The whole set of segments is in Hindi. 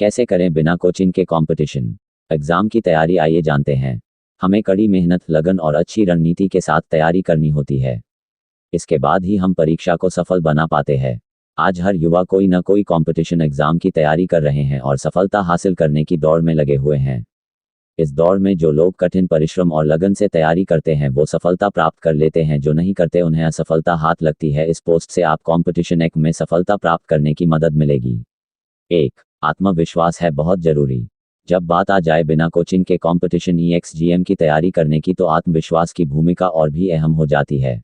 कैसे करें बिना कोचिंग के कंपटीशन एग्जाम की तैयारी, आइए जानते हैं। हमें कड़ी मेहनत, लगन और अच्छी रणनीति के साथ तैयारी करनी होती है। इसके बाद ही हम परीक्षा को सफल बना पाते हैं। आज हर युवा कोई न कोई कंपटीशन एग्जाम की तैयारी कर रहे हैं और सफलता हासिल करने की दौड़ में लगे हुए हैं। इस दौड़ में जो लोग कठिन परिश्रम और लगन से तैयारी करते हैं वो सफलता प्राप्त कर लेते हैं, जो नहीं करते उन्हें असफलता हाथ लगती है। इस पोस्ट से आप कंपटीशन एक में सफलता प्राप्त करने की मदद मिलेगी। 1. आत्मविश्वास है बहुत जरूरी। जब बात आ जाए बिना कोचिंग के कंपटीशन EXGM की तैयारी करने की, तो आत्मविश्वास की भूमिका और भी अहम हो जाती है।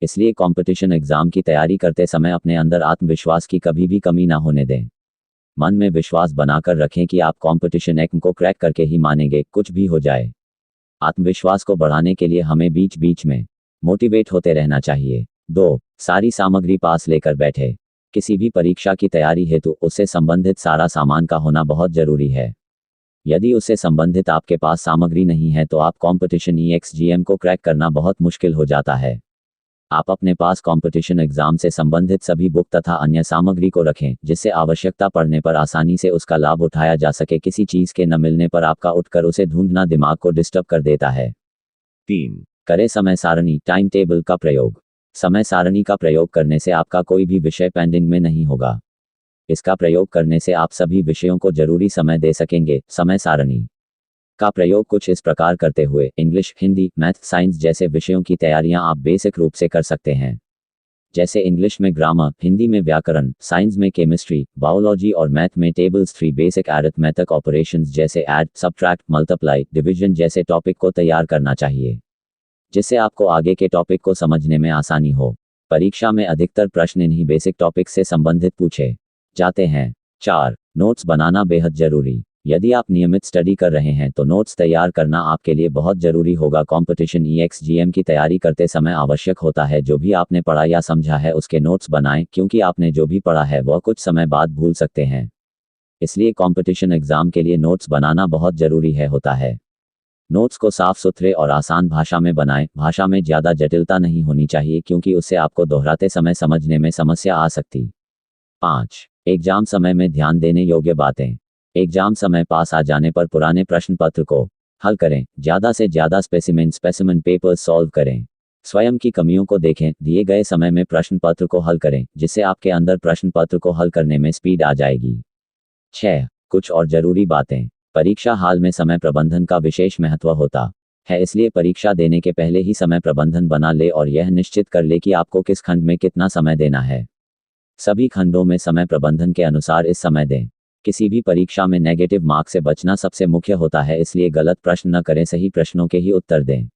इसलिए कंपटीशन एग्जाम की तैयारी करते समय अपने अंदर आत्मविश्वास की कभी भी कमी ना होने दें। मन में विश्वास बनाकर रखें कि आप कंपटीशन एग्जाम को क्रैक करके ही मानेंगे, कुछ भी हो जाए। आत्मविश्वास को बढ़ाने के लिए हमें बीच बीच में मोटिवेट होते रहना चाहिए। 2. सारी सामग्री पास लेकर बैठे। किसी भी परीक्षा की तैयारी हेतु उससे संबंधित सारा सामान का होना बहुत जरूरी है। यदि उससे संबंधित आपके पास सामग्री नहीं है तो आप कंपटीशन EXGM को क्रैक करना बहुत मुश्किल हो जाता है। आप अपने पास कंपटीशन एग्जाम से संबंधित सभी बुक तथा अन्य सामग्री को रखें, जिससे आवश्यकता पड़ने पर आसानी से उसका लाभ उठाया जा सके। किसी चीज के न मिलने पर आपका उठकर उसे ढूंढना दिमाग को डिस्टर्ब कर देता है। 3. करें समय सारणी, टाइम टेबल का प्रयोग। समय सारणी का प्रयोग करने से आपका कोई भी विषय पेंडिंग में नहीं होगा। इसका प्रयोग करने से आप सभी विषयों को जरूरी समय दे सकेंगे। समय सारणी का प्रयोग कुछ इस प्रकार करते हुए इंग्लिश, हिंदी, मैथ, साइंस जैसे विषयों की तैयारियां आप बेसिक रूप से कर सकते हैं। जैसे इंग्लिश में ग्रामर, हिंदी में व्याकरण, साइंस में केमिस्ट्री, बायोलॉजी और मैथ में टेबल्स, 3 बेसिक अरिथमेटिक ऑपरेशंस जैसे ऐड, सब्ट्रैक्ट, मल्टीप्लाई, डिवीजन जैसे टॉपिक को तैयार करना चाहिए, जिससे आपको आगे के टॉपिक को समझने में आसानी हो। परीक्षा में अधिकतर प्रश्न इन्हीं बेसिक टॉपिक से संबंधित पूछे जाते हैं। 4. नोट्स बनाना बेहद जरूरी। यदि आप नियमित स्टडी कर रहे हैं तो नोट्स तैयार करना आपके लिए बहुत जरूरी होगा। कंपटीशन EXGM की तैयारी करते समय आवश्यक होता है जो भी आपने पढ़ा या समझा है उसके नोट्स बनाएं, क्योंकि आपने जो भी पढ़ा है वह कुछ समय बाद भूल सकते हैं। इसलिए कंपटीशन एग्जाम के लिए नोट्स बनाना बहुत जरूरी होता है। नोट्स को साफ सुथरे और आसान भाषा में बनाएं। भाषा में ज़्यादा जटिलता नहीं होनी चाहिए, क्योंकि उससे आपको दोहराते समय समझने में समस्या आ सकती। 5. एग्जाम समय में ध्यान देने योग्य बातें। एग्जाम समय पास आ जाने पर पुराने प्रश्न पत्र को हल करें। ज़्यादा से ज़्यादा स्पेसिमेन पेपर्स सॉल्व करें। स्वयं की कमियों को देखें। दिए गए समय में प्रश्न पत्र को हल करें, जिससे आपके अंदर प्रश्न पत्र को हल करने में स्पीड आ जाएगी। 6. कुछ और जरूरी बातें। परीक्षा हाल में समय प्रबंधन का विशेष महत्व होता है, इसलिए परीक्षा देने के पहले ही समय प्रबंधन बना ले और यह निश्चित कर ले कि आपको किस खंड में कितना समय देना है। सभी खंडों में समय प्रबंधन के अनुसार इस समय दें। किसी भी परीक्षा में नेगेटिव मार्क से बचना सबसे मुख्य होता है, इसलिए गलत प्रश्न न करें, सही प्रश्नों के ही उत्तर दें।